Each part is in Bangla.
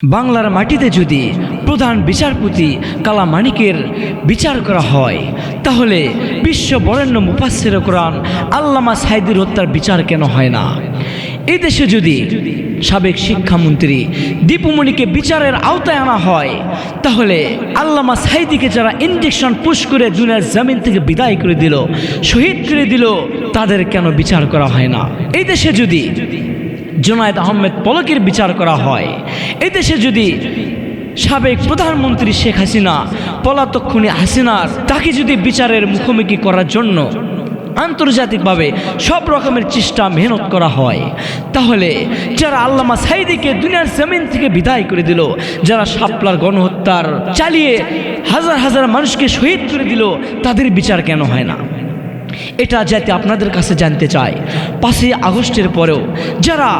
বাংলার মাটিতে যদি প্রধান বিচারপতি কালামানিকের বিচার করা হয়, তাহলে বিশ্ব বরেণ্য মুফাসসিরে কোরআন আল্লামা সাঈদীর হত্যার বিচার কেন হয় না? এই দেশে যদি সাবেক শিক্ষামন্ত্রী দীপুমণিকে বিচারের আওতায় আনা হয়, তাহলে আল্লামা সাঈদীকে যারা ইনজেকশন পুশ করে দুনিয়ার জমিন থেকে বিদায় করে দিল, শহীদ করে দিল, তাদের কেন বিচার করা হয় না? এই দেশে যদি জুনায়েদ আহমেদ পলকের বিচার করা হয়, এই দেশে যদি সাবেক প্রধানমন্ত্রী শেখ হাসিনা পলাতক খুনি হাসিনার তাকে যদি বিচারের মুখোমুখি করার জন্য আন্তর্জাতিকভাবে সব রকমের চেষ্টা মেহনত করা হয়, তাহলে যারা আল্লামা সাঈদীকে দুনিয়ার জমিন থেকে বিদায় করে দিল, যারা শাপলার গণহত্যার চালিয়ে হাজার হাজার মানুষকে শহীদ করে দিল, তাদের বিচার কেন হয় না? এটা যাতে আপনাদের কাছে জানতে চাই। 5ই আগস্টের পরেও যারা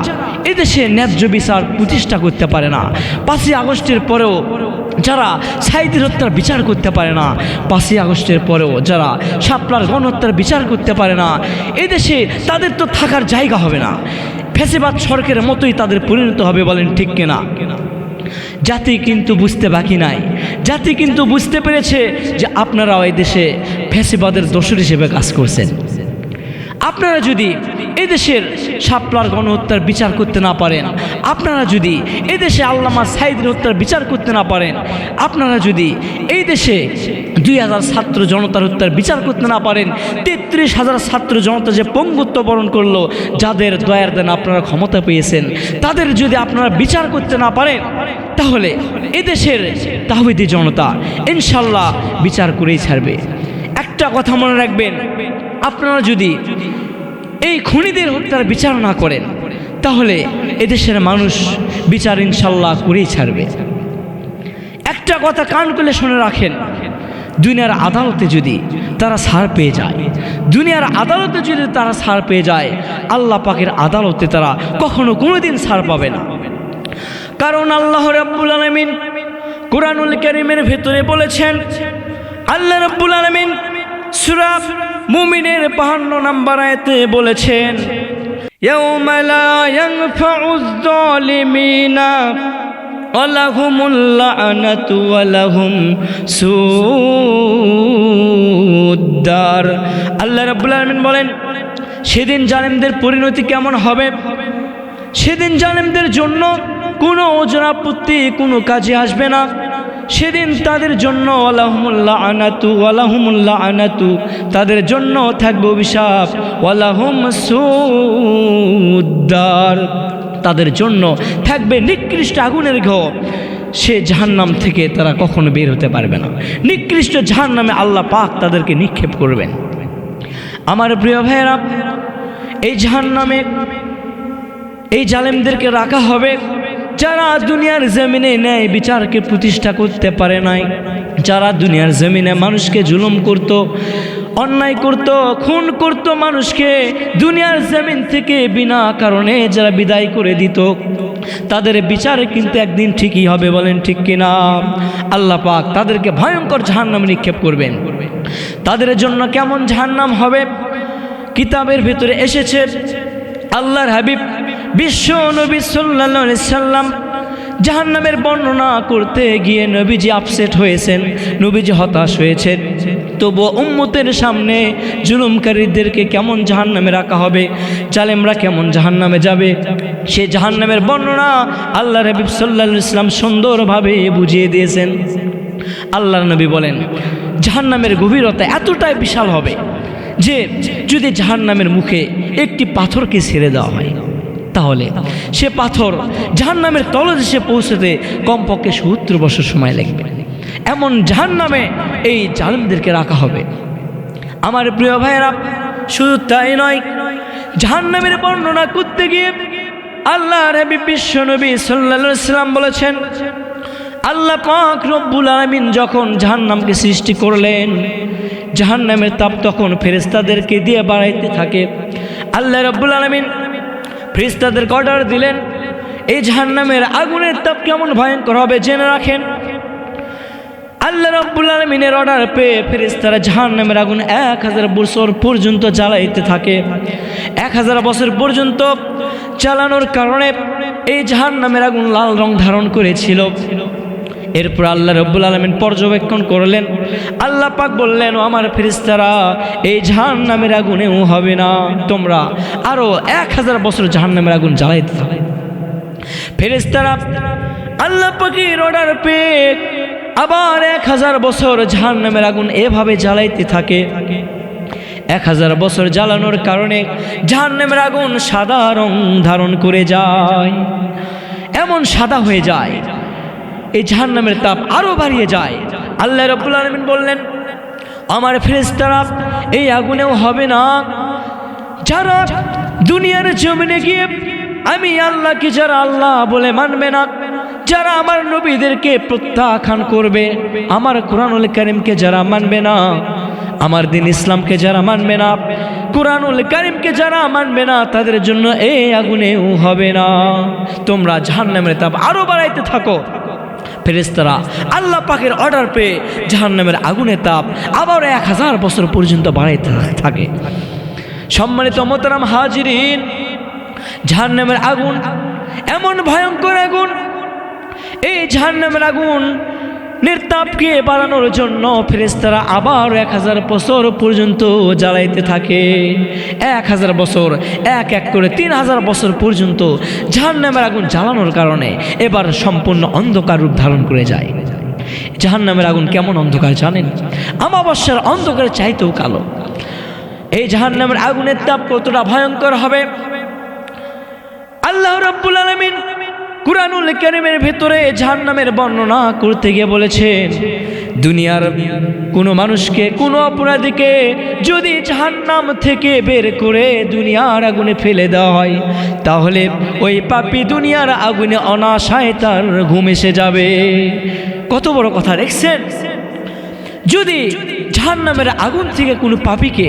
এদেশে ন্যায্য বিচার প্রতিষ্ঠা করতে পারে না, 5ই আগস্টের পরেও যারা সাঈদীর হত্যার বিচার করতে পারে না, 5ই আগস্টের পরেও যারা শাপলার গণহত্যার বিচার করতে পারে না, এদেশে তাদের তো থাকার জায়গা হবে না। ফ্যাসিবাদ সরকারের মতোই তাদের পরিণত হবে, বলেন ঠিক কিনা? জাতি কিন্তু বুঝতে বাকি নাই, জাতি কিন্তু বুঝতে পেরেছে যে আপনারাও এই দেশে ফ্যাসিবাদের দোসর হিসেবে কাজ করছেন। আপনারা যদি এই দেশের শাপলার গণহত্যার বিচার করতে না পারেন, আপনারা যদি এই দেশে আল্লামা সাঈদীর হত্যার বিচার করতে না পারেন, আপনারা যদি এই দেশে 2000 ছাত্র জনতার হত্যার বিচার করতে না পারেন, 33,000 ছাত্র জনতা যে পঙ্গুত্ব বরণ করলো, যাদের দয়ার দেন আপনারা ক্ষমতা পেয়েছেন, তাদের যদি আপনারা বিচার করতে না পারেন, তাহলে এদেশের তাওহীদি জনতা ইনশাল্লাহ বিচার করেই ছাড়বে। একটা কথা মনে রাখবেন, আপনারা যদি এই খুনিদের হত্যার বিচার না করেন, তাহলে এদেশের মানুষ বিচার ইনশাল্লাহ করেই ছাড়বে। একটা কথা কান খুলে শুনে রাখেন, দুনিয়ার আদালতে যদি তারা ছাড় পেয়ে যায়, দুনিয়ার আদালতে যদি তারা ছাড় পেয়ে যায়, আল্লাহ পাকের আদালতে তারা কখনো কোনোদিন ছাড় পাবে না। কারণ আল্লাহ রাব্বুল আলামিন কুরআনুল কারীমের ভেতরে বলেছেন, আল্লাহ রাব্বুল আলামিন সূরা মুমিনের 52 নম্বর আয়াতে বলেছেন, ইয়াউমা লা ইয়ানফাউয যালিমিনা ওয়া লাহুমুল লা'নাতু ওয়া লাহুম সুউদ্দার। আল্লাহ রাব্বুল আলামিন বলেন, সেদিন জালেমদের পরিণতি কেমন হবে? সেদিন জালেমদের জন্য কোনো ওজরাপত্তি কোনো কাজে আসবে না। সেদিন তাদের জন্য ওয়ালাহুমুল লা'নাতু, তাদের জন্য থাকবে অভিশাপ, ওয়ালাহুম সুউদ্দার, তাদের জন্য থাকবে নিকৃষ্ট আগুনের ঘর। সে জাহান্নাম থেকে তারা কখনো বের হতে পারবে না। নিকৃষ্ট জাহান্নামে আল্লাহ পাক তাদেরকে নিক্ষেপ করবেন। আমার প্রিয় ভাইয়েরা, এই জাহান্নামে এই জালেমদেরকে রাখা হবে যারা দুনিয়ার জমিনে ন্যায় বিচারকে প্রতিষ্ঠা করতে পারে নাই, যারা দুনিয়ার জমিনে মানুষকে জুলুম করত, অন্যায় করত, খুন করত, মানুষকে দুনিয়ার জমিন থেকে বিনা কারণে যারা বিদায় করে দিত, তাদের বিচারে কিন্তু একদিন ঠিকই হবে, বলেন ঠিক কিনা? আল্লাহ পাক তাদেরকে ভয়ঙ্কর জাহান্নামে নিক্ষেপ করবেন। তাদের জন্য কেমন জাহান্নাম হবে? কিতাবের ভিতরে এসেছে, আল্লাহর হাবিব বিশ্ব নবী সাল্লাল্লাহু আলাইহি সাল্লাম জাহান্নামের বর্ণনা করতে গিয়ে নবীজি আপসেট হয়েছেন, নবীজি হতাশ হয়েছেন। তবু উম্মতের সামনে জুলুমকারীদেরকে কেমন জাহান্নামে রাখা হবে, জালেমরা কেমন জাহান্নামে যাবে, সে জাহান্নামের বর্ণনা আল্লাহর হাবিব সাল্লাল্লাহু আলাইহি সাল্লাম সুন্দরভাবে বুঝিয়ে দিয়েছেন। আল্লাহর নবী বলেন, জাহান্নামের গভীরতা এতটাই বিশাল হবে যে যদি জাহান্নামের মুখে একটি পাথরকে ছেড়ে দেওয়া হয়, তাহলে সে পাথর জাহান্নামের তলদেশে পৌঁছতে কমপক্ষে 70 বছর সময় লাগবে। এমন জাহান্নামে এই জালেমদেরকে রাখা হবে। আমার প্রিয় ভাইয়েরা, শুধু তাই নয়, জাহান্নামের বর্ণনা করতে গিয়ে আল্লাহর হাবিব বিশ্ব নবী সাল্লাল্লাহু আলাইহি সাল্লাম বলেছেন, আল্লাহ পাক রব্বুল আলামিন যখন জাহান্নামকে সৃষ্টি করলেন, জাহান্নামের তাপ তখন ফেরেশতাদেরকে দিয়ে বাড়াইতে থাকে। আল্লাহ রব্বুল আলামিন ফেরেশতাদেরকে অর্ডার দিলেন, এই জাহান্নামের আগুনের তাপ কেমন ভয়ঙ্কর হবে জেনে রাখেন। আল্লাহ রাব্বুল আলামিনের অর্ডার পেয়ে ফেরেশতারা জাহান্নামের আগুন 1000 বছর পর্যন্ত জ্বালাইতে থাকে। 1000 বছর পর্যন্ত চালানোর কারণে এই জাহান্নামের আগুন লাল রং ধারণ করেছিল। এরপর আল্লাহ রাব্বুল আলামিন পর্যবেক্ষণ করলেন। আল্লাহ পাক বললেন, ও আমার ফেরেশতারা, এই জাহান্নামের আগুনেও হবে না, তোমরা আরো 1000 বছর জাহান্নামের আগুন জ্বালাইতে থাকো। ফেরেশতারা আল্লাহ পাকের অর্ডার পেয়ে আবার 1000 বছর জাহান্নামের আগুন এভাবে জ্বালাইতে থাকে। 1000 বছর জ্বালানোর কারণে জাহান্নামের আগুন সাদা রং ধারণ করে যায়, এমন সাদা হয়ে যায়, এই জাহান্নামের তাপ আরো বাড়িয়ে যায়। আল্লাহ রাব্বুল আলামিন বললেন, আমার ফেরেশতারা, এই আগুনেও হবে না, যারা দুনিয়ার জমিনে গিয়ে আমি আল্লাহকে যারা আল্লাহ বলে মানবে না, যারা আমার নবীদেরকে প্রত্যাখ্যান করবে, আমার কোরআনুল কারীমকে যারা মানবে না, আমার দিন ইসলামকে যারা মানবে না, কোরআনুল কারীমকে যারা মানবে না, তাদের জন্য এই আগুনেও হবে না, তোমরা জাহান্নামের তাপ আরো বাড়াইতে থাকো। ফেরেশতারা আল্লাহ পাকের অর্ডার পেয়ে জাহান্নামের আগুনের তাপ আবার 1000 বছর পর্যন্ত বাড়াইতে থাকে। সম্মানিত মোহতারাম হাজিরিন, জাহান্নামের আগুন এমন ভয়ঙ্কর আগুন, এই জাহান্নামের আগুন নির্তাপকে বাড়ানোর জন্য ফেরেশতারা আবার 1000 বছর পর্যন্ত জ্বালাইতে থাকে। 1000 বছর, এক এক করে 3000 বছর পর্যন্ত জাহান্নামের আগুন জ্বালানোর কারণে এবার সম্পূর্ণ অন্ধকার রূপ ধারণ করে যায়। জাহান্নামের আগুন কেমন অন্ধকার জানেন? অমাবস্যার অন্ধকারের চাইতেও কালো। এই জাহান্নামের আগুনের তাপ কতটা ভয়ঙ্কর হবে, আল্লাহ রাব্বুল আলামিন কুরআনুল কারীমের ভেতরে জাহান্নামের বর্ণনা করতে গিয়ে বলেছেন, দুনিয়ার কোনো মানুষকে, কোনো অপরাধীকে যদি জাহান্নাম থেকে বের করে দুনিয়ার আগুনে ফেলে দেওয়া হয়, তাহলে ওই পাপী দুনিয়ার আগুনে অনাশায় তার ঘুম এসে যাবে। কত বড় কথা দেখছেন? যদি জাহান্নামের আগুন থেকে কোনো পাপীকে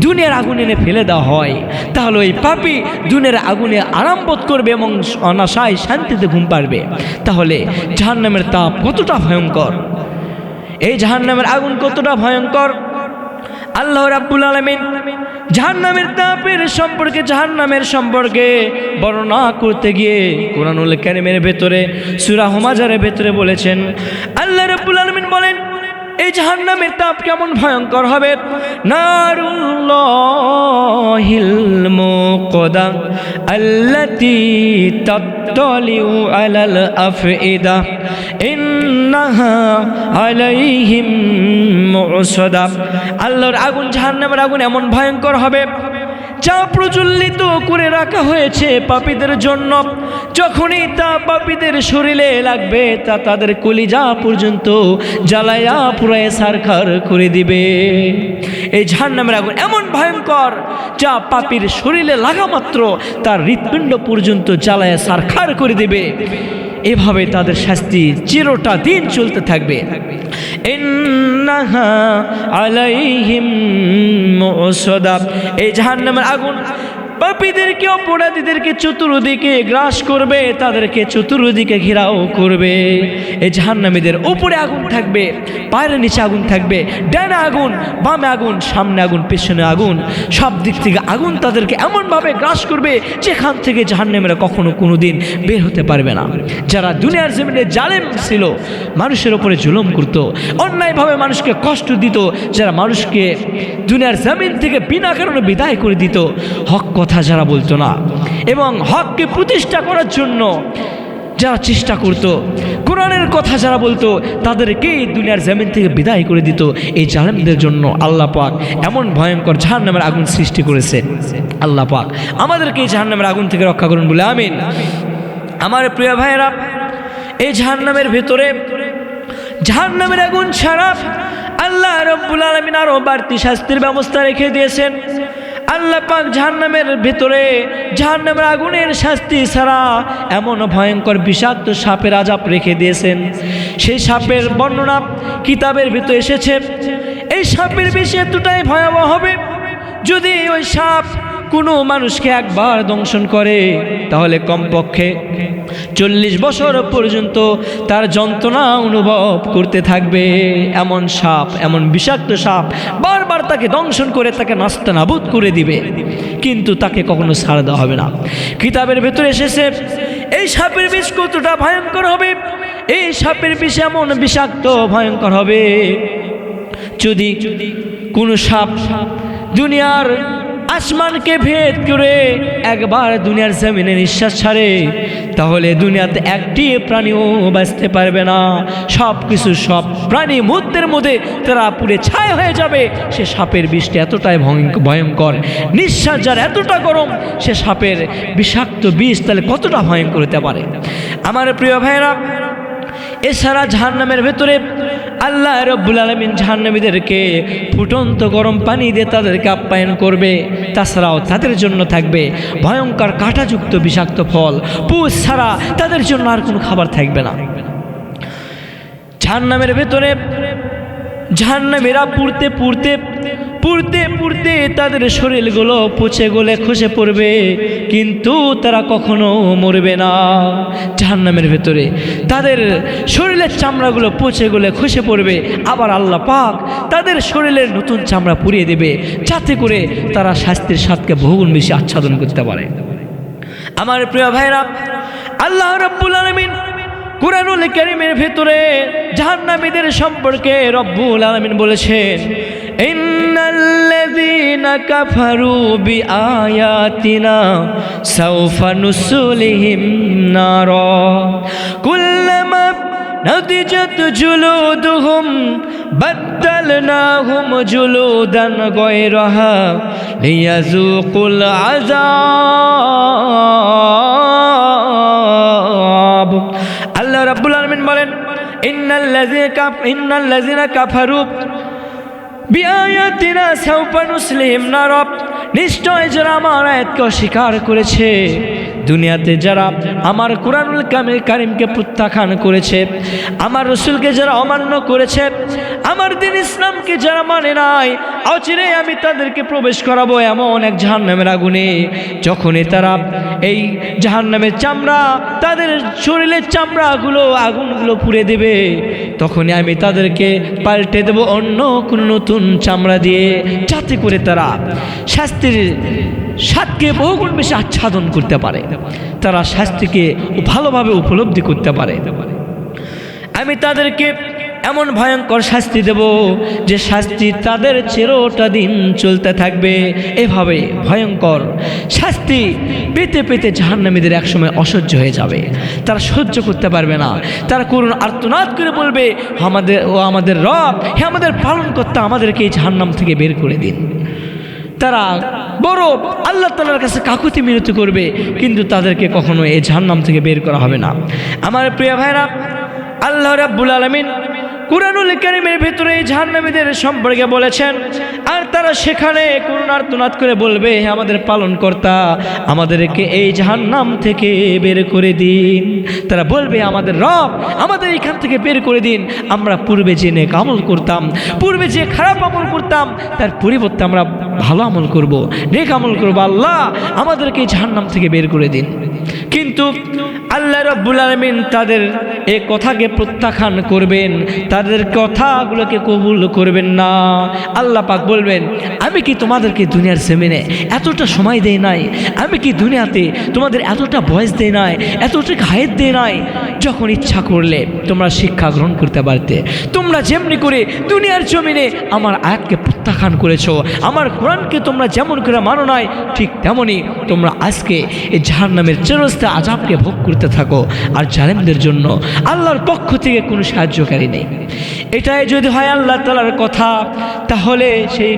দুনিয়ার আগুনে এনে ফেলে দেওয়া হয়, তাহলে ওই পাপী দুনিয়ার আগুনে আরাম বোধ করবে এবং অনাশায় শান্তিতে ঘুম পারবে। তাহলে জাহান্নামের তাপ কতটা ভয়ঙ্কর, এই জাহান্নামের আগুন কতটা ভয়ঙ্কর, আল্লাহ রাব্বুল আলামিন জাহান্নামের তাপের সম্পর্কে, জাহান্নামের সম্পর্কে বর্ণনা করতে গিয়ে কুরআনুল কারীমের ভেতরে সূরা হুমাজারের ভেতরে বলেছেন, আল্লাহ রাব্বুল আলামিন বলেন, এই জাহান্নামের তাপ কেমন ভয়ঙ্কর হবে, নারুল্লাহিল মুকদা আল্লাতী তাত্তালিউ আলাল আফইদা ইন্নাহা আলাইহিম মুসাদা। আল্লাহর আগুন, জাহান্নামের আগুন এমন ভয়ঙ্কর হবে যা প্রজ্বলিত করে রাখা হয়েছে পাপীদের জন্য। যখনই তা পাপীদের শরীরে লাগবে, তা তাদের কলিজা পর্যন্ত জ্বালায়া পুরায় ছারখার করে দিবে। এই জাহান্নামের আগুন এমন ভয়ঙ্কর যা পাপীর শরীরে লাগা মাত্র তার হৃৎপিণ্ড পর্যন্ত জ্বালায়া ছারখার করে দিবে। এভাবে তাদের শাস্তি চিরটা দিন চলতে থাকবে। ইন্নাহা আলাইহিম মুসাদা। এই জাহান্নামের আগুন পাপীদেরকে, অপরাধীদেরকে চতুর্দিকে গ্রাস করবে, তাদেরকে চতুর্দিকে ঘেরাও করবে। এই জাহান্নামীদের উপরে আগুন থাকবে, পায়ের নিচে আগুন থাকবে, ডানে আগুন, বামে আগুন, সামনে আগুন, পেছনে আগুন, সব দিক থেকে আগুন তাদেরকে এমনভাবে গ্রাস করবে যেখান থেকে জাহান্নামীরা কখনো কোনো দিন বের হতে পারবে না। যারা দুনিয়ার জমিনে জালেম ছিল, মানুষের উপরে জুলুম করত, অন্যায়ভাবে মানুষকে কষ্ট দিত, যারা মানুষকে দুনিয়ার জমিন থেকে বিনা কারণে বিদায় করে দিত, হক কথা যারা বলতো না এবং হককে প্রতিষ্ঠা করার জন্য যারা চেষ্টা করত, কোরআনের কথা যারা বলতো, তাদেরকেই দুনিয়ার জমিন থেকে বিদায় করে দিত। এই জালেমদের জন্য আল্লাহ পাক এমন ভয়ঙ্কর জাহান্নামের আগুন সৃষ্টি করেছে। আল্লাহ পাক আমাদেরকে এই জাহান্নামের আগুন থেকে রক্ষা করুন বলে আমিন। আমার প্রিয় ভাইয়েরা, এই জাহান্নামের ভেতরে, জাহান্নামের আগুন ছাড়া আল্লাহ রাব্বুল আলামিন আরো বাড়তি শাস্তির ব্যবস্থা রেখে দিয়েছেন। আল্লাহ পাক জাহান্নামের ভেতরে, জাহান্নামের আগুনের শাস্তি ছাড়া এমন ভয়ঙ্কর বিষাক্ত সাপের আযাব রেখে দিয়েছেন। সেই সাপের বর্ণনা কিতাবের ভিতরে এসেছে। এই সাপের বিষ এতটাই ভয়াবহ হবে, যদি ওই সাপ কোনো মানুষকে একবার দংশন করে, তাহলে কমপক্ষে 40 বছর পর্যন্ত তার যন্ত্রণা অনুভব করতে থাকবে। এমন সাপ, এমন বিষাক্ত সাপ বারবার তাকে দংশন করে তাকে নাস্তানাবুদ করে দিবে, কিন্তু তাকে কখনো ছাড় দেওয়া হবে না। কিতাবের ভেতরে এসেছে এই সাপের বিষ কতটা ভয়ঙ্কর হবে, এই সাপের বিষ এমন বিষাক্ত ভয়ঙ্কর হবে, যদি কোনো সাপ দুনিয়ার আসমানকে ভেদ করে একবার দুনিয়ার জমিনে নিঃশ্বাস ছাড়ে, তাহলে দুনিয়াতে একটি প্রাণীও বাঁচতে পারবে না। সব প্রাণী মুহূর্তের মধ্যে তারা পুড়ে ছাই হয়ে যাবে। সে সাপের বিষটা এতটাই ভয়ঙ্কর, নিঃশ্বাস যার এতটা গরম, সে সাপের বিষাক্ত বিষ তাহলে কতটা ভয়ঙ্কর হতে পারে। আমার প্রিয় ভাইরা, এছাড়া জাহান্নামের ভেতরে আল্লাহ রব্বুল আলামিন জাহান্নামীদেরকে ফুটন্ত গরম পানি দিয়ে তাদেরকে আপ্যায়ন করবে। তাছাড়াও তাদের জন্য থাকবে ভয়ঙ্কর কাঁটাযুক্ত বিষাক্ত ফল, পুষ ছাড়া তাদের জন্য আর কোনো খাবার থাকবে না। জাহান্নামের ভেতরে জাহান্নামীরা পুড়তে পুড়তে পুড়তে পুড়তে তাদের শরীরগুলো পচে গলে খসে পড়বে, কিন্তু তারা কখনো মরবে না। জাহান্নামের ভেতরে তাদের শরীরের চামড়াগুলো পচে গলে খসে পড়বে, আবার আল্লাহ পাক তাদের শরীরের নতুন চামড়া পুড়িয়ে দেবে, যাতে করে তারা শাস্তির স্বাদকে বহুগুণ বেশি আচ্ছাদন করতে পারে। আমার প্রিয় ভাইরা, আল্লাহ রাব্বুল আলামিন কুরআনুল কারীমের ভেতরে জাহান্নামীদের সম্পর্কে রব্বুল আলামিন বলেছেন, ইন্নাল্লাযীনা কাফারু বিআয়াতিনা সাওফা নুসলিহিম নারা কুল্লামা নাদিজাত জুলুদুহুম বাদদালনাহুম জুলুদান গায়রাহা লিয়াযুকুল আযাব। আল্লাহ রাব্বুল আলামিন বলেন, ইন্নাল্লাযীনা কাফারু বিআয়াতিনা সাওফা নুসলিহিম নারা, নিশ্চয় যারা আমার আয়াতকে অস্বীকার করেছে, দুনিয়াতে যারা আমার কুরআনুল কারীমকে প্রত্যাখ্যান করেছে, আমার রাসূলকে যারা অমান্য করেছে, আমার দ্বীন ইসলামকে যারা মানে নাই, অচিরে আমি তাদেরকে প্রবেশ করাবো এমন এক জাহান্নামের আগুনে। যখনই তারা এই জাহান্নামের চামড়া, তাদের শরীরের চামড়াগুলো আগুনগুলো পুড়ে দেবে, তখনই আমি তাদেরকে পাল্টে দেব অন্য কোনো নতুন চামড়া দিয়ে, যাতে করে তারা শাস্তির স্বাদকে বহুগুণ বেশি আচ্ছাদন করতে পারে, তারা শাস্তিকে ভালোভাবে উপলব্ধি করতে পারে। আমি তাদেরকে এমন ভয়ঙ্কর শাস্তি দেব যে শাস্তি তাদের চিরটা দিন চলতে থাকবে। এভাবে ভয়ঙ্কর শাস্তি পেতে পেতে জাহান্নামীদের একসময় অসহ্য হয়ে যাবে, তারা সহ্য করতে পারবে না। তারা করুণ আর্তনাদ করে বলবে, আমাদের রব, হে আমাদের পালনকর্তা, আমাদেরকে এই জাহান্নাম থেকে বের করে দিন। তারা বড় আল্লাহ তাআলার কাছে কাকুতি মিনতি করবে, কিন্তু তাদেরকে কখনো এই জাহান্নাম থেকে বের করা হবে না। আমার প্রিয় ভাইরা, আল্লাহ রাব্বুল আলামিন কুরআনুল কারীমের ভিতরে জাহান্নামীদের সম্পর্কে বলেছেন, আর তারা সেখানে করুণার্তনাদ করে বলবে, হে আমাদের পালনকর্তা, আমাদেরকে এই জাহান্নাম থেকে বের করে দিন। তারা বলবে, আমাদের রব, আমাদের এখান থেকে বের করে দিন। আমরা পূর্বে যে নেক আমল করতাম, পূর্বে যে খারাপ আমল করতাম, তার পরিবর্তে আমরা ভালো আমল করব, নেক আমল করব। আল্লাহ, আমাদেরকে এই জাহান্নাম থেকে বের করে দিন। কিন্তু আল্লাহ রাব্বুল আলামিন তাদের এই কথাকে প্রত্যাখ্যান করবেন, তাদের কথাগুলোকে কবুল করবেন না। আল্লাহ পাক বলবেন, আমি কি তোমাদেরকে দুনিয়ার জমিনে এতটা সময় দেই নাই? আমি কি দুনিয়াতে তোমাদের এতটা বয়স দেই নাই, এতটা হায়াত দেই নাই? যখন ইচ্ছা করলে তোমরা শিক্ষা গ্রহণ করতে পারতে। তোমরা যেমনি করে দুনিয়ার জমিনে আমার আয়াতকে প্রত্যাখ্যান করেছো, আমার কোরআনকে তোমরা যেমন করে মানো নাই, ঠিক তেমনি তোমরা আজকে এই জাহান্নামের চিরস্থায়ী আযাবকে ভোগ করতে থাকো। আর জালেমদের জন্য আল্লাহর পক্ষ থেকে কোনো সাহায্যকারী নেই। এটাই যদি হয় আল্লাহ তাআলার কথা, তাহলে সেই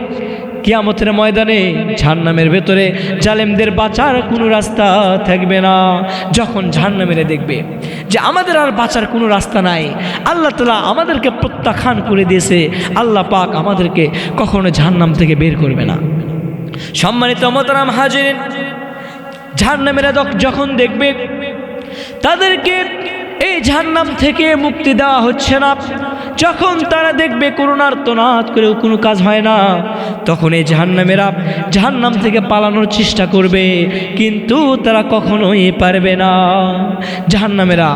কিয়ামতের ময়দানে জাহান্নামের ভেতরে জালেমদের বাঁচার কোনো রাস্তা থাকবে না। যখন জাহান্নামীরা দেখবে যে আমাদের আর বাঁচার কোনো রাস্তা নাই, আল্লাহ তাআলা আমাদেরকে প্রত্যাখ্যান করে দিয়েছে, আল্লাহ পাক আমাদেরকে কখনো জাহান্নাম থেকে বের করবে না। সম্মানিত মোহতারাম হাজিরিন, জাহান্নামীরা যখন দেখবে তাদেরকে এই জাহান্নাম থেকে মুক্তি দেওয়া হচ্ছে না, যখন তারা দেখবে করুণার্তনাদ করেও কোনো কাজ হয় না, তখন এই জাহান্নামীরা জাহান্নাম থেকে পালানোর চেষ্টা করবে, কিন্তু তারা কখনোই পারবে না। জাহান্নামীরা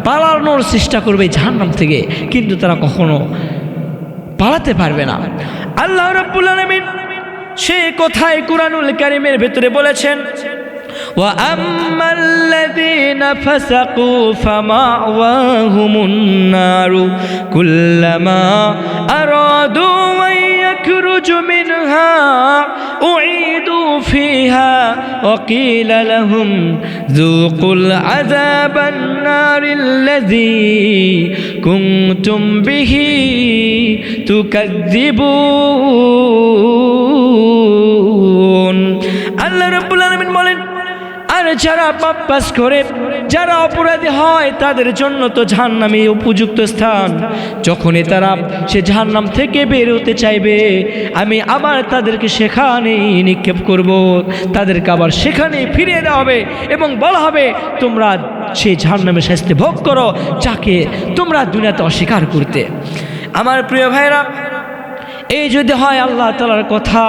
পালানোর চেষ্টা করবে জাহান্নাম থেকে, কিন্তু তারা কখনো পালাতে পারবে না। আল্লাহ রাব্বুল আলামিন সেই কথাই কুরআনুল কারীমের ভেতরে বলেছেন, وأما الذين فسقوا فمأواهم النار كلما أرادوا أن يخرجوا منها أعيدوا فيها وقيل لهم ذوقوا العذاب النار الذي كنتم به تكذبون আল্লাহ রাব্বুল আলামিন বলেন, আর যারা পাপ কাজ করে, যারা অপরাধী হয়, তাদের জন্য তো জাহান্নামই উপযুক্ত স্থান। যখনই তারা সে জাহান্নাম থেকে বের হতে চাইবে, আমি আবার তাদেরকে সেখানেই নিক্ষেপ করব, তাদেরকে আবার সেখানেই ফিরিয়ে দেওয়া হবে এবং বলা হবে, তোমরা সেই জাহান্নামের শাস্তি ভোগ করো, যাকে তোমরা দুনিয়াতে অস্বীকার করতে। আমার প্রিয় ভাইরা, এই যদি হয় আল্লাহ তাআলার কথা,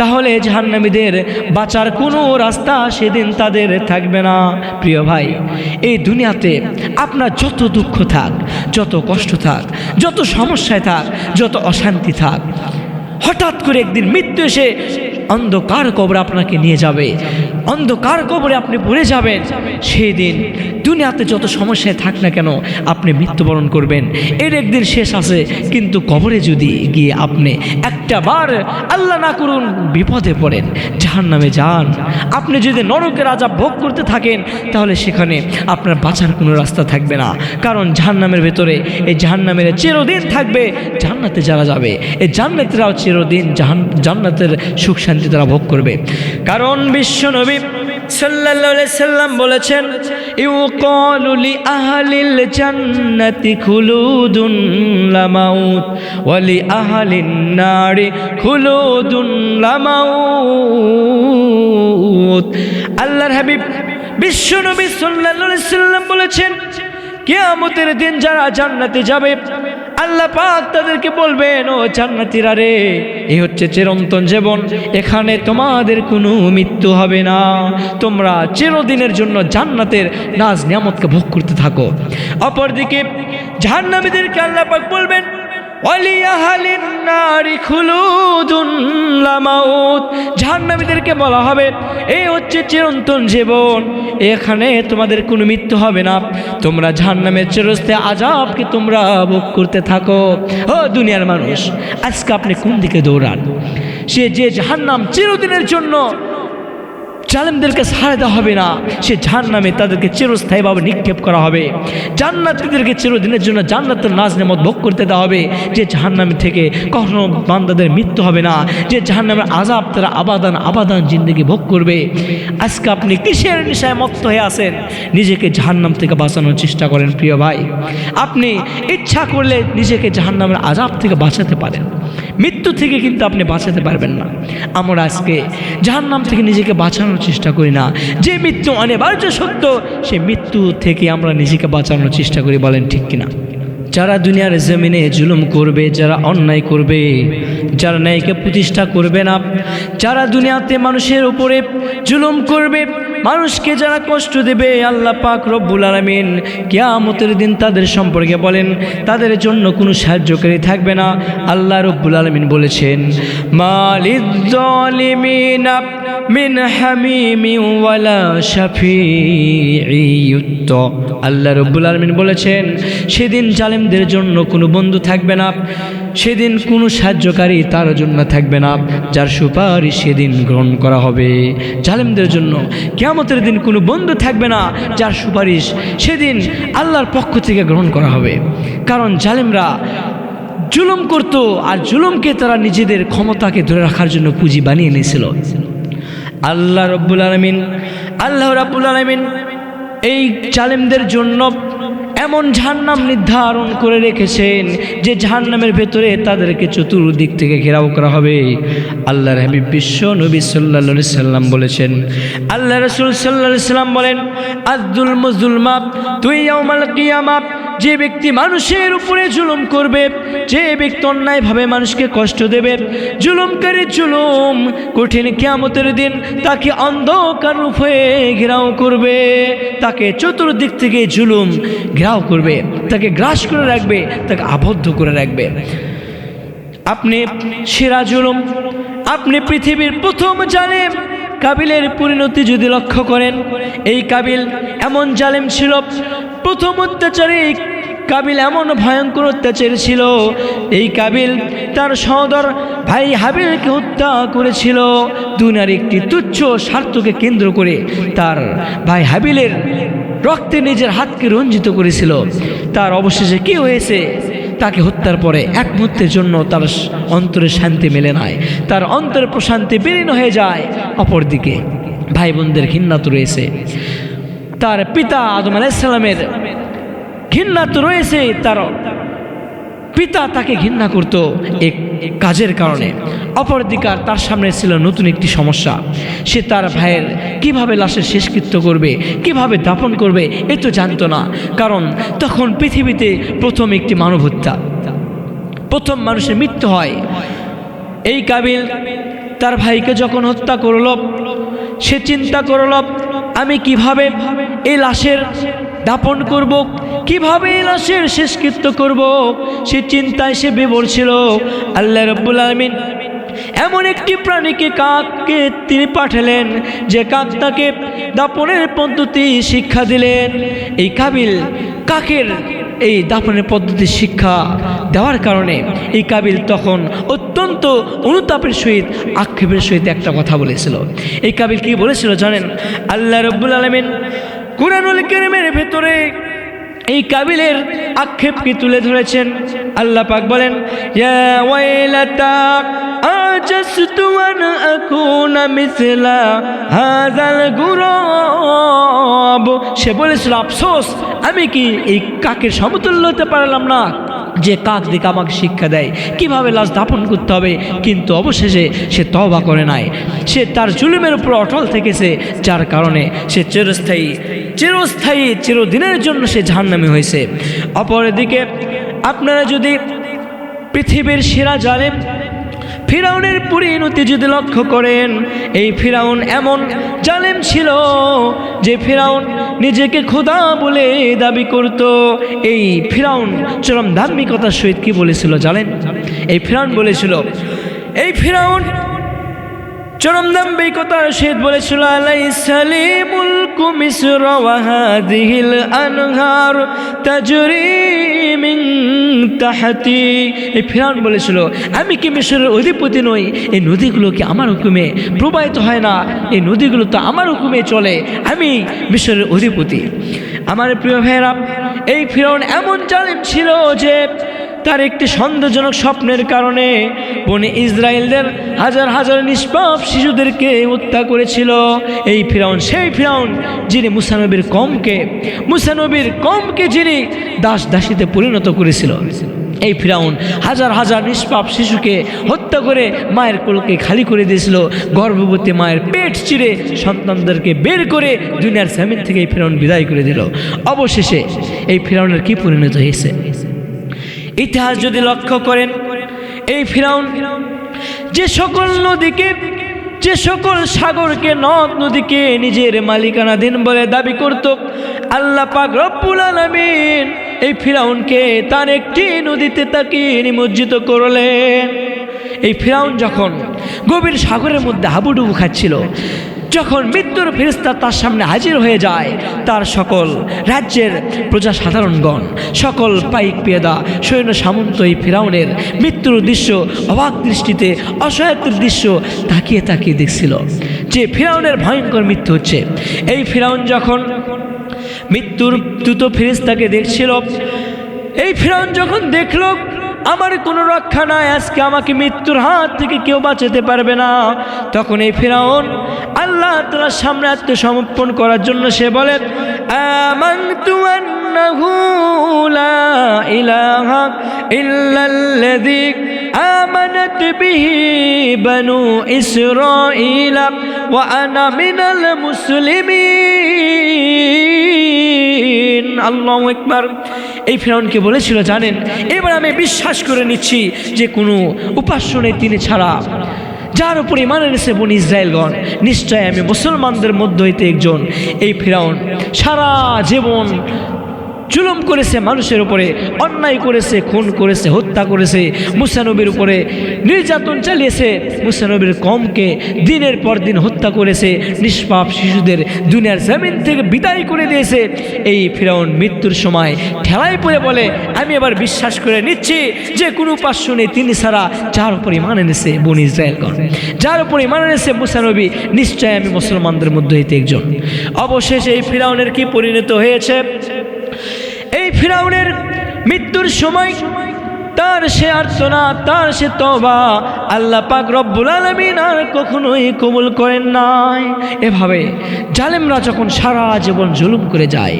তাহলে জাহান্নামীদের বাঁচার কোনো রাস্তা সেদিন তাদের থাকবে না। প্রিয় ভাই, এই দুনিয়াতে আপনার যত দুঃখ থাক, যত কষ্ট থাক, যত সমস্যায় থাক, যত অশান্তি থাক, হঠাৎ করে একদিন মৃত্যু এসে অন্ধকার কবরে আপনাকে নিয়ে যাবে, অন্ধকার কবরে আপনি পড়ে যাবেন। সেই দিন দুনিয়াতে যত সমস্যায় থাক না কেন, আপনি মৃত্যুবরণ করবেন, এর একদিন শেষ আছে। কিন্তু কবরে যদি গিয়ে আপনি একটা বার, আল্লাহ না করুন, বিপদে পড়েন, জাহান্নামে যান, আপনি যদি নরকের আযাব ভোগ করতে থাকেন, তাহলে সেখানে আপনার বাঁচার কোনো রাস্তা থাকবে না। কারণ জাহান্নামের ভেতরে, এই জাহান্নামের চিরদিন থাকবে। জান্নাতে যারা যাবে, এই জান্নাতীরাও চিরদিন জান্নাতের সুখ শান্তি তারা ভোগ করবে। কারণ বিশ্ব নবী সাল্লাল্লাহু আলাইহি সাল্লাম বলেছেন, ইউকালু লি আহলিল জান্নাতি খুলুদুন লা মাউত ওয়া লি আহলিন নারি খুলুদুন লা মাউত। আল্লাহর হাবিব বিশ্ব নবী সাল্লাল্লাহু আলাইহি সাল্লাম বলেছেন, কিয়ামতের দিন যারা জান্নাতে যাবে, আল্লাহ পাক তাদেরকে বলবেন, ও জান্নাতীরা রে, এই হচ্ছে চিরন্তন জীবন, এখানে তোমাদের কোনো মৃত্যু হবে না, তোমরা চিরদিনের জন্য জান্নাতের নাজ নিয়ামতকে ভোগ করতে থাকো। অপরদিকে জাহান্নামীদেরকে আল্লাহ পাক বলবেন, ওয়ালিয়াহালিন নারি খুলুদুন লা মাউত। জাহান্নামীদেরকে বলা হবে, এই হচ্ছে চিরন্তন জীবন, এখানে তোমাদের কোনো মৃত্যু হবে না, তোমরা জাহান্নামের চিরস্থায়ী আযাবকে তোমরা ভোগ করতে থাকো। ও দুনিয়ার মানুষ, আজকে আপনি কোন দিকে দৌড়ান? সে যে জাহান্নাম চিরদিনের জন্য জালেমদেরকে ছাড়া দেওয়া হবে না, সে জাহান্নামে তাদেরকে চিরস্থায়ীভাবে নিক্ষেপ করা হবে। জান্নাতীদেরকে চিরদিনের জন্য জান্নাতের নাজ নেয়ামত ভোগ করতে দেওয়া হবে। যে জাহান্নাম থেকে কখনো বান্দাদের মৃত্যু হবে না, যে জাহান্নামের আযাব তারা আবাদান জিন্দেগি ভোগ করবে। আজকে আপনি কিসের নেশায় মত্ত হয়ে আছেন? নিজেকে জাহান্নাম থেকে বাঁচানোর চেষ্টা করেন। প্রিয় ভাই, আপনি ইচ্ছা করলে নিজেকে জাহান্নামের আযাব থেকে বাঁচাতে পারেন, মৃত্যু থেকে কিন্তু আপনি বাঁচাতে পারবেন না। আমরা আজকে জাহান্নাম থেকে নিজেকে বাঁচানোর চেষ্টা করি না। যে মৃত্যু অনিবার্য সত্য, সেই মৃত্যু থেকে আমরা নিজেকে বাঁচানোর চেষ্টা করি। বলেন ঠিক কিনা? যারা দুনিয়ার জমিনে জুলুম করবে, যারা অন্যায় করবে, যারা ন্যায়কে প্রতিষ্ঠা করবে না, যারা দুনিয়াতে মানুষের উপরে জুলুম করবে, মানুষকে যারা কষ্ট দেবে, আল্লাহ পাক রব্বুল আলামিন কিয়ামতের দিন তাদের সম্পর্কে বলেন, তাদের জন্য কোনো সাহায্যকারী থাকবে না। আল্লাহ রব্বুল আলামিন বলেছেন, মালিয-যালিমিনা মিন হামিমিন ওয়ালা শাফিঈ। আল্লাহ রব্বুল আলামিন বলেছেন, সেদিন জালেমদের জন্য কোনো বন্ধু থাকবে না, সেদিন কোনো সাহায্যকারী তার জন্য থাকবে না, যার সুপারিশ সেদিন গ্রহণ করা হবে। জালেমদের জন্য কিয়ামতের দিন কোনো বন্ধু থাকবে না, যার সুপারিশ সেদিন আল্লাহর পক্ষ থেকে গ্রহণ করা হবে। কারণ জালেমরা জুলুম করত, আর জুলুমকে তারা নিজেদের ক্ষমতাকে ধরে রাখার জন্য পুঁজি বানিয়ে নিয়েছিল। আল্লাহ রাব্বুল আলামিন এই জালেমদের জন্য এমন জাহান্নাম নির্ধারণ করে রেখেছেন, যে জাহান্নামের ভেতরে তাদেরকে চতুর্দিক থেকে ঘেরাও করা হবে। আল্লাহর হাবিব বিশ্ব নবী সাল্লাল্লাহু আলাইহি সাল্লাম বলেছেন, আল্লাহ রাসূল সাল্লাল্লাহু আলাইহি সাল্লাম বলেন, আয-যুলমু যুলমা তুই ইয়াউমাল কিয়ামা। যে ব্যক্তি মানুষের উপরে জুলুম করবে, যে ব্যক্তি অন্যায়ভাবে মানুষকে কষ্ট দেবে, জুলুমকারী জুলুম কঠিন কিয়ামতের দিন তাকে অন্ধকার রূপে ঘেরাও করবে, তাকে চতুর্দিক থেকে জুলুম ঘেরাও করবে, তাকে গ্রাস করে রাখবে, তাকে আবদ্ধ করে রাখবে। আপনি সেরা জুলুম, আপনি পৃথিবীর প্রথম জালেম, কাবিলের পরিণতি যদি লক্ষ্য করেন, এই কাবিল এমন জালেম ছিল, প্রথম অত্যাচারী কাবিল এমন ভয়ঙ্কর অত্যাচারী ছিল। এই কাবিল তার সহোদর ভাই হাবিলকে হত্যা করেছিল। দুনিয়ার একটি তুচ্ছ স্বার্থকে কেন্দ্র করে তার ভাই হাবিলের রক্তে নিজের হাতকে রঞ্জিত করেছিল। তার অবশেষে কি হয়েছে? তাকে হত্যার পরে এক মুহূর্তের জন্য তার অন্তরে শান্তি মেলে নাই, তার অন্তরের প্রশান্তি বিলীন হয়ে যায়। অপরদিকে ভাই বোনদের ঘৃণা তো রয়েছে, তার পিতা আদম আলাইহিস সালামের ঘৃণা তো রয়েছে, তার পিতা তাকে ঘৃণা করত এক কাজের কারণে। অপরদিকে তার সামনে ছিল নতুন একটি সমস্যা, সে তার ভাইয়ের কিভাবে লাশের শেষকৃত্য করবে, কিভাবে দাফন করবে এ তো জানতো না। কারণ তখন পৃথিবীতে প্রথম একটি মানব হত্যা, প্রথম মানুষের মৃত্যু হয়। এই কাবিল তার ভাইকে যখন হত্যা করল, সে চিন্তা করল আমি কিভাবে এই লাশের দাপন করব, কিভাবে এই লাশের শেষকৃত্য করব, সে চিন্তায় সে বিভোর ছিল। আল্লাহ রাব্বুল আলামিন এমন একটি প্রাণীকে, কাককে তিনি পাঠালেন, যে কাক তাকে দাপনের পদ্ধতি শিক্ষা দিলেন। এই কাবিল কাকের এই দাপনের পদ্ধতি শিক্ষা দেওয়ার কারণে এই কাবিল তখন অত্যন্ত অনুতাপের সহিত, আক্ষেপের সহিত একটা কথা বলেছিল। এই কাবিল কি বলেছিল জানেন? আল্লাহ রাব্বুল আলামিন কুরআনুল কারীমের ভেতরে এই কাবিলের আক্ষেপকে তুলে ধরেছেন। আল্লাহ পাক বলেন, ইয়া ওয়াইলাতা আজাসতু আন আকুনা মিসলা হাযাল গুরাব। সে বলেছিল, আফসোস, আমি কি এই কাকের সমতুল্য হতে পারলাম না, যে কাক দিকে আমাকে শিক্ষা দেয় কিভাবে লাশ দাপন করতে হবে। কিন্তু অবশেষে সে তওবা করে নাই, সে তার জুলুমের উপর অটল থেকেছে, যার কারণে সে চিরদিনের জন্য সে জাহান্নামী হয়েছে। অপরদিকে আপনারা যদি পৃথিবীর সেরা জালেম ফিরাউনের পরিণতি যদি লক্ষ্য করেন, এই ফিরাউন এমন জালেম ছিল যে ফিরাউন নিজেকে খোদা বলে দাবি করত। এই ফিরাউন চরম ধার্মিকতার সহিত কি বলেছিল জানেন? এই ফিরাউন বলেছিল, এই ফিরাউন চরম দাম্ভিকতার সহিত বলেছিল, আলাইসা লি মুলকু মিসর ওয়া হাযিহিল আনহার তাজরি মিন তাহতি। এই ফিরাউন বলেছিল, আমি কি মিশরের অধিপতি নই? এই নদীগুলো কি আমার হুকুমে প্রবাহিত হয় না? এই নদীগুলো তো আমার হুকুমে চলে, আমি মিশরের অধিপতি। আমার প্রিয় ভাইয়েরা, এই ফিরাউন এমন জালেম ছিল যে তার একটি সন্দেহজনক স্বপ্নের কারণে বনি ইসরায়েলদের হাজার হাজার নিষ্পাপ শিশুদেরকে হত্যা করেছিল। এই ফিরাউন সেই ফিরাউন যিনি মুসা নবীর কওমকে যিনি দাস দাসীতে পরিণত করেছিল। এই ফিরাউন হাজার হাজার নিষ্পাপ শিশুকে হত্যা করে মায়ের কোলকে খালি করে দিয়েছিল। গর্ভবতী মায়ের পেট চিরে সন্তানদেরকে বের করে দুনিয়ার জমিন থেকে এই ফিরাউন বিদায় করে দিল। অবশেষে এই ফিরাউনের কি পরিণত হয়েছে? ইতিহাস যদি লক্ষ্য করেন, এই ফিরাউন যে সকল নদীকে, যে সকল সাগরকে, নদ নদীকে নিজের মালিকানাধীন বলে দাবি করত, আল্লাহ পাক রব্বুল আলামিন এই ফিরাউনকে তার একটি নদীতে তাকে নিমজ্জিত করলেন। এই ফিরাউন যখন গভীর সাগরের মধ্যে হাবুডুবু খাচ্ছিল, যখন মৃত্যুর ফেরেশতা তার সামনে হাজির হয়ে যায়, তার সকল রাজ্যের প্রজা সাধারণগণ, সকল পাইক পেয়াদা, সৈন্য সামন্ত এই ফিরাউনের মৃত্যুর দৃশ্য অবাক দৃষ্টিতে, অসহায়তার দৃশ্য তাকিয়ে তাকিয়ে দেখছিল যে ফিরাউনের ভয়ঙ্কর মৃত্যু হচ্ছে। এই ফিরাউন যখন মৃত্যুর দূত ফেরেশতাকে দেখছিল, এই ফিরাউন যখন দেখল আমার কোনো রক্ষা নাই, আজকে আমাকে মৃত্যুর হাত থেকে কেউ বাঁচাতে পারবে না, তখন এই ফিরাউন আল্লাহ তাআলার সামনে আত্মসমর্পণ করার জন্য সে বলে, আমানতু আন্নাহু লা ইলাহা ইল্লাল্লাযী আমানাত বিহি বানু ইসরাঈল ওয়া আনা মিনাল মুসলিমিন। আল্লাহু আকবার। এই ফিরাউনকে বলেছিল, জানেন, এবার আমি বিশ্বাস করে নিচ্ছি যে কোনো উপাস্য নেই তিনি ছাড়া, যার উপর ঈমান এনেছে বনি ইসরায়েলগণ, নিশ্চয় আমি মুসলমানদের মধ্য হইতে একজন। এই ফিরাউন সারা জীবন জুলুম করেছে, মানুষের উপরে অন্যায় করেছে, খুন করেছে, হত্যা করেছে, মুসা নবীর উপরে নির্যাতন চালিয়েছে, মুসা নবীর কওমকে দিনের পর দিন হত্যা করেছে, নিষ্পাপ শিশুদের দুনিয়ার জমিন থেকে বিদায় করে দিয়েছে। এই ফিরাউন মৃত্যুর সময় ঠেলায় পড়ে বলে, আমি এবার বিশ্বাস করে নিচ্ছি যে কোনো উপাস্য নেই তিনি ছাড়া, যার উপর ঈমান এনেছে বনী ইসরাঈলগণ, যার উপর ঈমান এনেছে মুসা নবী, নিশ্চয় আমি মুসলমানদের মধ্যে হইতে একজন। অবশেষে এই ফিরাউনের কি পরিণত হয়েছে? এই ফিরাউনের মৃত্যুর সময় তার সে আর্তনাদ, তার সে তওবা আল্লাহ পাক রব্বুল আলামিন আর কখনোই কবুল করেন নাই। এভাবে জালেমরা যখন সারা জীবন জুলুম করে যায়,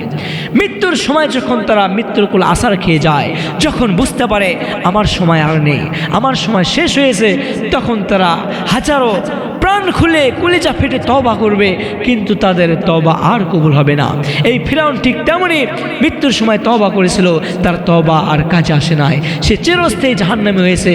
মৃত্যুর সময় যখন তারা মৃত্যুর কোল আছার খেয়ে যায়, যখন বুঝতে পারে আমার সময় আর নেই, আমার সময় শেষ হয়েছে, তখন তারা হাজারো প্রাণ খুলে কলিজা ফেটে তওবা করবে, কিন্তু তাদের তওবা আর কবুল হবে না। এই ফিরাউন ঠিক তেমনই মৃত্যুর সময় তওবা করেছিল, তার তওবা আর কাজে আসে নাই, সে চিরস্থায়ী জাহান্নামে হয়েছে।